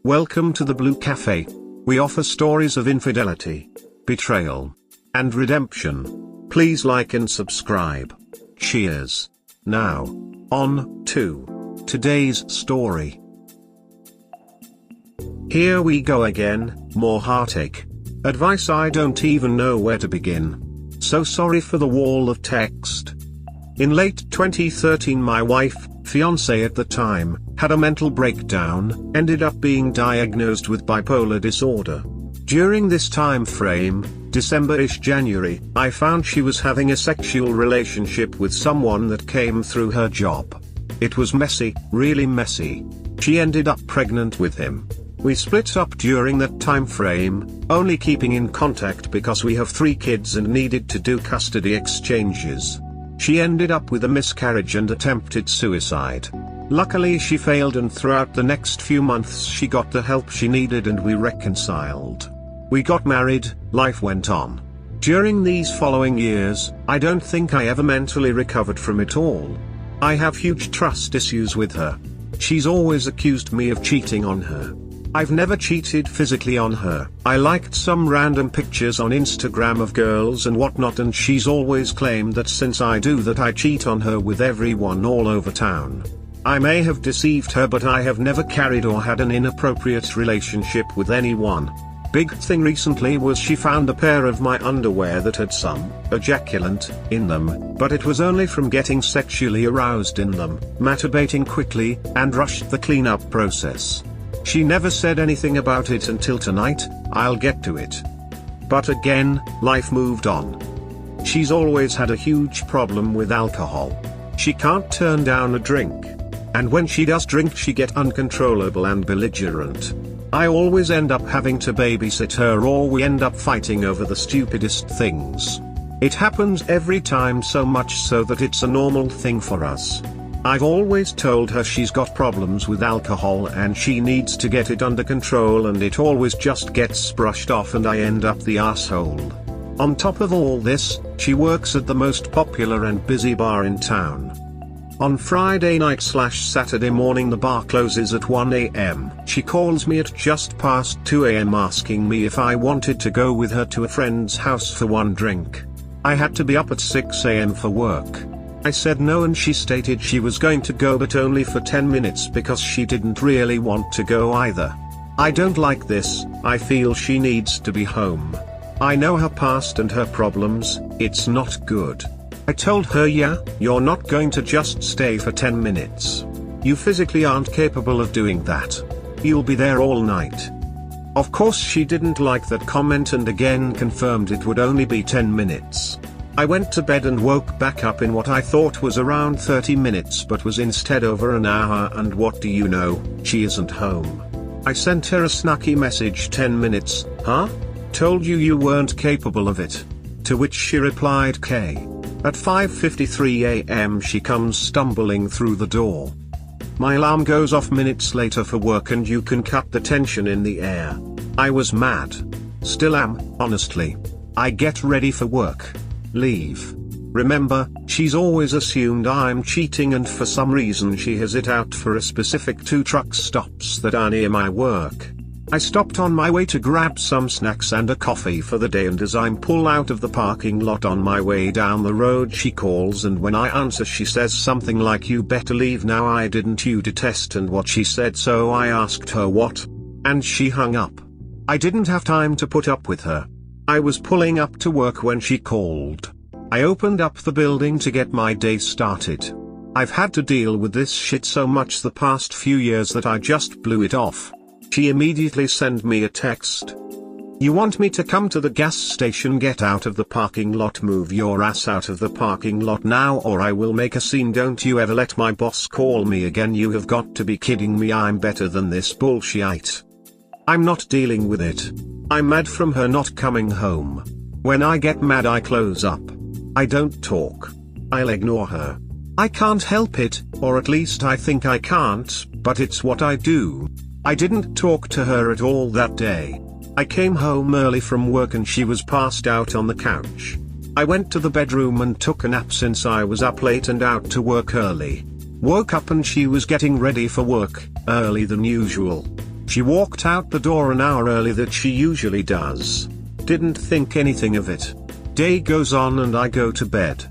Welcome to the Blue Cafe. We offer stories of infidelity, betrayal, and redemption. Please like and subscribe. Cheers. Now, on to today's story. Here we go again, more heartache. Advice I don't even know where to begin. So sorry for the wall of text. In late 2013 my wife, fiancé at the time, had a mental breakdown, ended up being diagnosed with bipolar disorder. During this time frame, December-ish January, I found she was having a sexual relationship with someone that came through her job. It was messy, really messy. She ended up pregnant with him. We split up during that time frame, only keeping in contact because we have 3 kids and needed to do custody exchanges. She ended up with a miscarriage and attempted suicide. Luckily she failed, and throughout the next few months she got the help she needed and we reconciled. We got married, life went on. During these following years, I don't think I ever mentally recovered from it all. I have huge trust issues with her. She's always accused me of cheating on her. I've never cheated physically on her. I liked some random pictures on Instagram of girls and whatnot, and she's always claimed that since I do that I cheat on her with everyone all over town. I may have deceived her, but I have never carried or had an inappropriate relationship with anyone. Big thing recently was she found a pair of my underwear that had some ejaculant in them, but it was only from getting sexually aroused in them, masturbating quickly, and rushed the cleanup process. She never said anything about it until tonight. I'll get to it. But again, life moved on. She's always had a huge problem with alcohol. She can't turn down a drink. And when she does drink she gets uncontrollable and belligerent. I always end up having to babysit her, or we end up fighting over the stupidest things. It happens every time, so much so that it's a normal thing for us. I've always told her she's got problems with alcohol and she needs to get it under control, and it always just gets brushed off and I end up the asshole. On top of all this, she works at the most popular and busy bar in town. On Friday night/Saturday morning the bar closes at 1 a.m. She calls me at just past 2 a.m. asking me if I wanted to go with her to a friend's house for one drink. I had to be up at 6 a.m. for work. I said no, and she stated she was going to go but only for 10 minutes because she didn't really want to go either. I don't like this. I feel she needs to be home. I know her past and her problems. It's not good. I told her, yeah, you're not going to just stay for 10 minutes. You physically aren't capable of doing that. You'll be there all night. Of course she didn't like that comment and again confirmed it would only be 10 minutes. I went to bed and woke back up in what I thought was around 30 minutes but was instead over an hour, and what do you know, she isn't home. I sent her a snacky message, 10 minutes, huh? Told you you weren't capable of it. To which she replied K. At 5:53 a.m. she comes stumbling through the door. My alarm goes off minutes later for work, and you can cut the tension in the air. I was mad. Still am, honestly. I get ready for work. Leave. Remember, she's always assumed I'm cheating, and for some reason she has it out for a specific 2 truck stops that are near my work. I stopped on my way to grab some snacks and a coffee for the day, and as I pull out of the parking lot on my way down the road she calls, and when I answer she says something like, "You better leave now, I didn't you detest," and what she said, so I asked her what, and she hung up. I didn't have time to put up with her. I was pulling up to work when she called. I opened up the building to get my day started. I've had to deal with this shit so much the past few years that I just blew it off. She immediately sent me a text. "You want me to come to the gas station? Get out of the parking lot, move your ass out of the parking lot now or I will make a scene. Don't you ever let my boss call me again. You have got to be kidding me. I'm better than this bullshit. I'm not dealing with it. I'm mad from her not coming home. When I get mad I close up. I don't talk. I'll ignore her. I can't help it, or at least I think I can't, but it's what I do. I didn't talk to her at all that day. I came home early from work and she was passed out on the couch. I went to the bedroom and took a nap since I was up late and out to work early. Woke up and she was getting ready for work, early than usual. She She walked out the door an hour early that she usually does. Didn't think anything of it. Day goes on and I go to bed.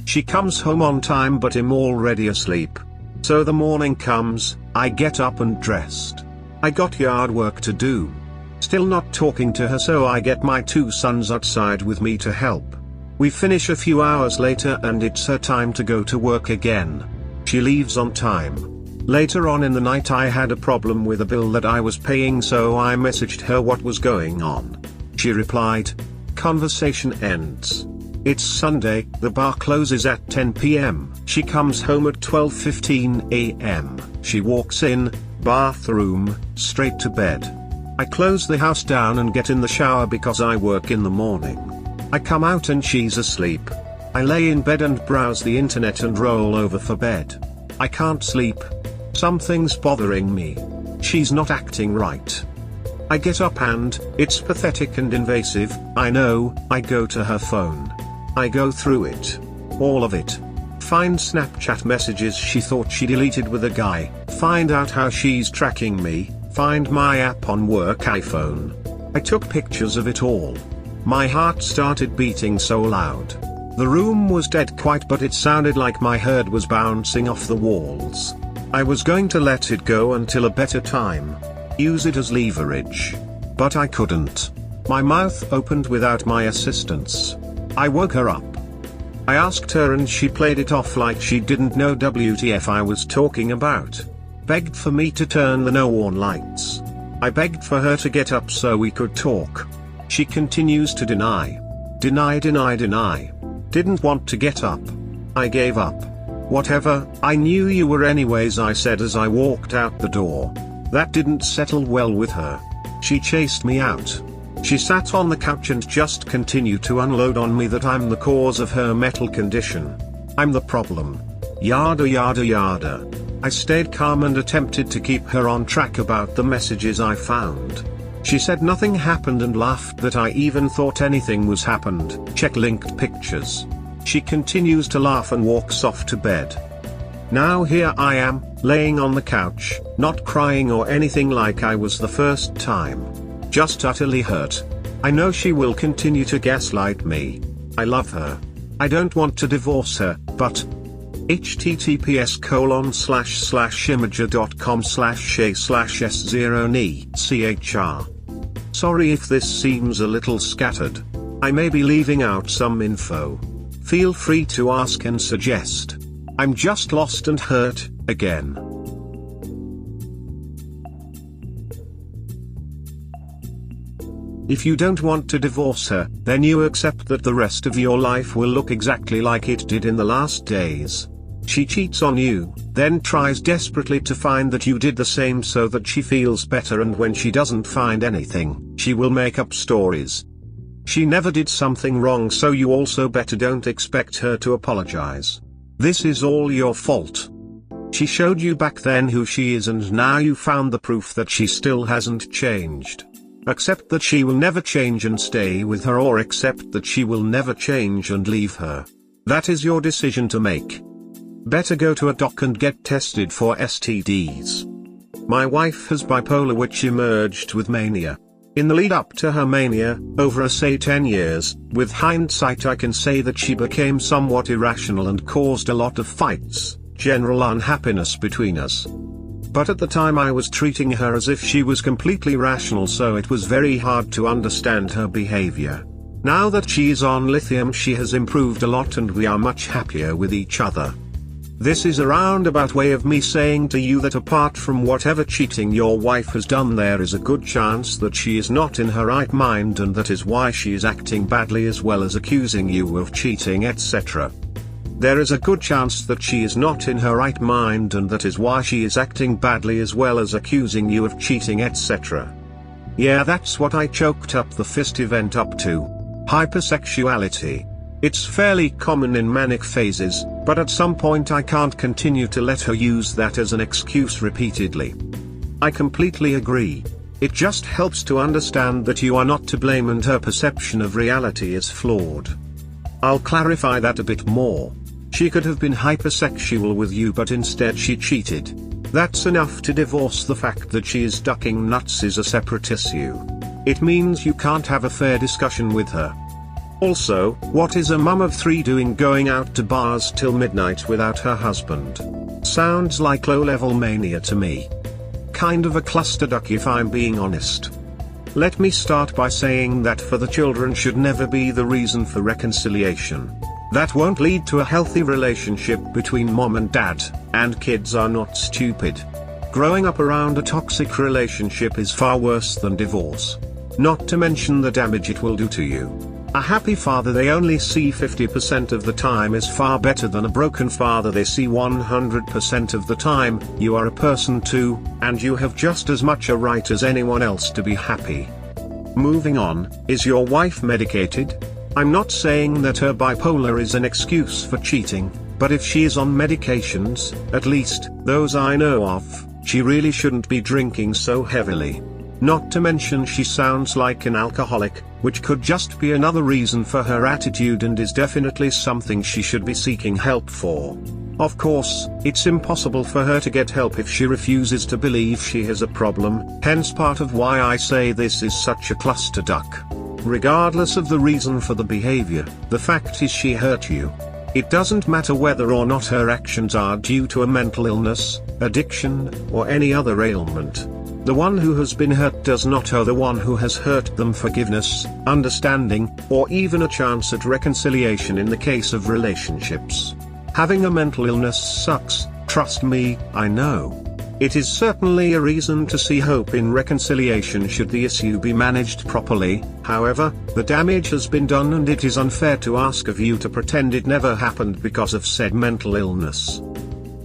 She comes home on time but I'm already asleep. So the morning comes, I get up and dressed. I got yard work to do. Still not talking to her, so I get my 2 sons outside with me to help. We finish a few hours later and it's her time to go to work again. She leaves on time. Later on in the night I had a problem with a bill that I was paying, so I messaged her what was going on. She replied. Conversation ends. It's Sunday, the bar closes at 10 p.m. She comes home at 12:15 a.m. She walks in, bathroom, straight to bed. I close the house down and get in the shower because I work in the morning. I come out and she's asleep. I lay in bed and browse the internet and roll over for bed. I can't sleep. Something's bothering me. She's not acting right. I get up and, it's pathetic and invasive, I know. I go to her phone. I go through it. All of it. Find Snapchat messages she thought she deleted with a guy, find out how she's tracking me, find my app on work iPhone. I took pictures of it all. My heart started beating so loud. The room was dead quiet but it sounded like my head was bouncing off the walls. I was going to let it go until a better time. Use it as leverage. But I couldn't. My mouth opened without my assistance. I woke her up. I asked her and she played it off like she didn't know WTF I was talking about. Begged for me to turn the no-on lights. I begged for her to get up so we could talk. She continues to deny. Deny. Didn't want to get up. I gave up. Whatever, I knew you were anyways, I said as I walked out the door. That didn't settle well with her. She chased me out. She sat on the couch and just continued to unload on me that I'm the cause of her mental condition. I'm the problem. Yada yada yada. I stayed calm and attempted to keep her on track about the messages I found. She said nothing happened and laughed that I even thought anything was happened. Check linked pictures. She continues to laugh and walks off to bed. Now here I am, laying on the couch, not crying or anything like I was the first time. Just utterly hurt. I know she will continue to gaslight me. I love her. I don't want to divorce her, but https://imager.com/shay/s0ne/chr. Sorry if this seems a little scattered. I may be leaving out some info. Feel free to ask and suggest. I'm just lost and hurt, again. If you don't want to divorce her, then you accept that the rest of your life will look exactly like it did in the last days. She cheats on you, then tries desperately to find that you did the same so that she feels better, and when she doesn't find anything, she will make up stories. She never did something wrong, so you also better don't expect her to apologize. This is all your fault. She showed you back then who she is, and now you found the proof that she still hasn't changed. Accept that she will never change and stay with her, or accept that she will never change and leave her. That is your decision to make. Better go to a doc and get tested for STDs. My wife has bipolar, which emerged with mania. In the lead up to her mania, over say 10 years, with hindsight I can say that she became somewhat irrational and caused a lot of fights, general unhappiness between us. But at the time I was treating her as if she was completely rational, so it was very hard to understand her behavior. Now that she is on lithium, she has improved a lot and we are much happier with each other. This is a roundabout way of me saying to you that apart from whatever cheating your wife has done, there is a good chance that she is not in her right mind, and that is why she is acting badly as well as accusing you of cheating, etc. There is a good chance that she is not in her right mind, and that is why she is acting badly as well as accusing you of cheating, etc. Yeah, that's what I choked up the fist event up to. Hypersexuality. It's fairly common in manic phases, but at some point I can't continue to let her use that as an excuse repeatedly. I completely agree. It just helps to understand that you are not to blame and her perception of reality is flawed. I'll clarify that a bit more. She could have been hypersexual with you, but instead she cheated. That's enough to divorce. The fact that she is ducking nuts is a separate issue. It means you can't have a fair discussion with her. Also, what is a mum of 3 doing going out to bars till midnight without her husband? Sounds like low-level mania to me. Kind of a clusterduck if I'm being honest. Let me start by saying that for the children should never be the reason for reconciliation. That won't lead to a healthy relationship between mom and dad, and kids are not stupid. Growing up around a toxic relationship is far worse than divorce. Not to mention the damage it will do to you. A happy father they only see 50% of the time is far better than a broken father they see 100% of the time. You are a person too, and you have just as much a right as anyone else to be happy. Moving on, is your wife medicated? I'm not saying that her bipolar is an excuse for cheating, but if she is on medications, at least those I know of, she really shouldn't be drinking so heavily. Not to mention she sounds like an alcoholic, which could just be another reason for her attitude and is definitely something she should be seeking help for. Of course, it's impossible for her to get help if she refuses to believe she has a problem, hence part of why I say this is such a clusterduck. Regardless of the reason for the behavior, the fact is she hurt you. It doesn't matter whether or not her actions are due to a mental illness, addiction, or any other ailment. The one who has been hurt does not owe the one who has hurt them forgiveness, understanding, or even a chance at reconciliation in the case of relationships. Having a mental illness sucks, trust me, I know. It is certainly a reason to see hope in reconciliation should the issue be managed properly. However, the damage has been done and it is unfair to ask of you to pretend it never happened because of said mental illness.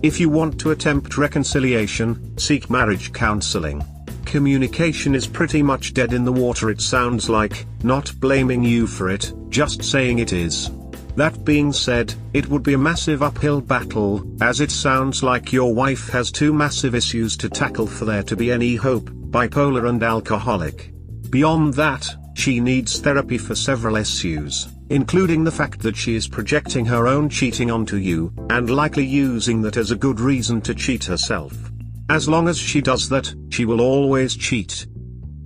If you want to attempt reconciliation, seek marriage counseling. Communication is pretty much dead in the water, it sounds like, not blaming you for it, just saying it is. That being said, it would be a massive uphill battle, as it sounds like your wife has 2 massive issues to tackle for there to be any hope, bipolar and alcoholic. Beyond that, she needs therapy for several issues, including the fact that she is projecting her own cheating onto you, and likely using that as a good reason to cheat herself. As long as she does that, she will always cheat.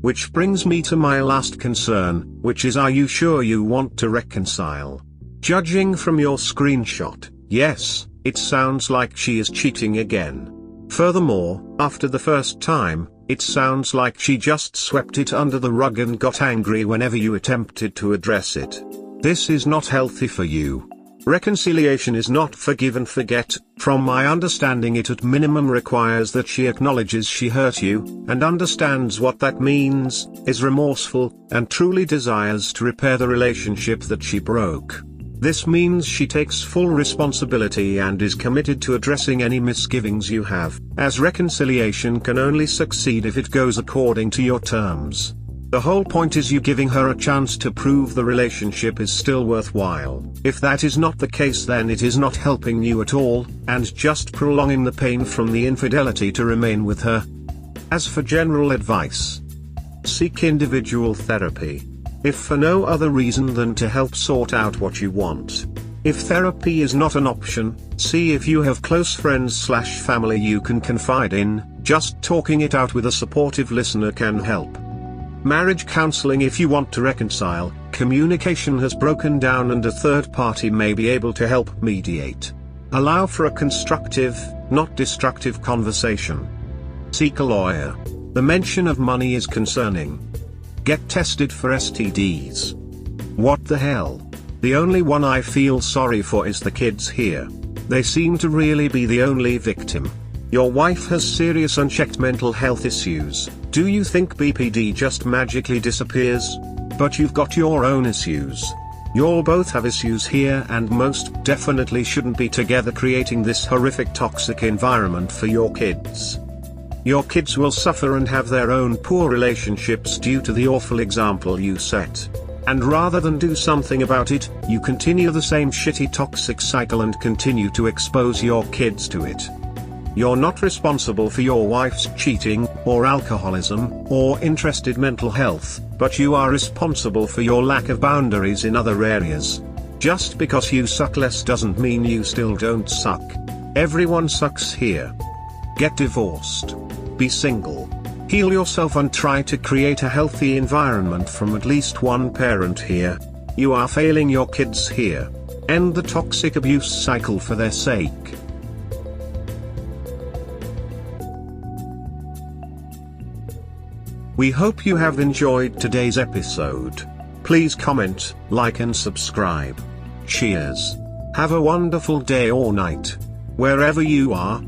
Which brings me to my last concern, which is, are you sure you want to reconcile? Judging from your screenshot, yes, it sounds like she is cheating again. Furthermore, after the first time, it sounds like she just swept it under the rug and got angry whenever you attempted to address it. This is not healthy for you. Reconciliation is not forgive and forget. From my understanding, it at minimum requires that she acknowledges she hurt you, and understands what that means, is remorseful, and truly desires to repair the relationship that she broke. This means she takes full responsibility and is committed to addressing any misgivings you have, as reconciliation can only succeed if it goes according to your terms. The whole point is you giving her a chance to prove the relationship is still worthwhile. If that is not the case, then it is not helping you at all, and just prolonging the pain from the infidelity to remain with her. As for general advice, seek individual therapy. If for no other reason than to help sort out what you want. If therapy is not an option, see if you have close friends/family you can confide in. Just talking it out with a supportive listener can help. Marriage counseling. If you want to reconcile, communication has broken down and a third party may be able to help mediate. Allow for a constructive, not destructive conversation. Seek a lawyer. The mention of money is concerning. Get tested for STDs. What the hell? The only one I feel sorry for is the kids here. They seem to really be the only victim. Your wife has serious unchecked mental health issues. Do you think BPD just magically disappears? But you've got your own issues. You'll both have issues here and most definitely shouldn't be together creating this horrific toxic environment for your kids. Your kids will suffer and have their own poor relationships due to the awful example you set. And rather than do something about it, you continue the same shitty toxic cycle and continue to expose your kids to it. You're not responsible for your wife's cheating, or alcoholism, or interested mental health, but you are responsible for your lack of boundaries in other areas. Just because you suck less doesn't mean you still don't suck. Everyone sucks here. Get divorced. Be single. Heal yourself and try to create a healthy environment from at least one parent here. You are failing your kids here. End the toxic abuse cycle for their sake. We hope you have enjoyed today's episode. Please comment, like and subscribe. Cheers. Have a wonderful day or night. Wherever you are.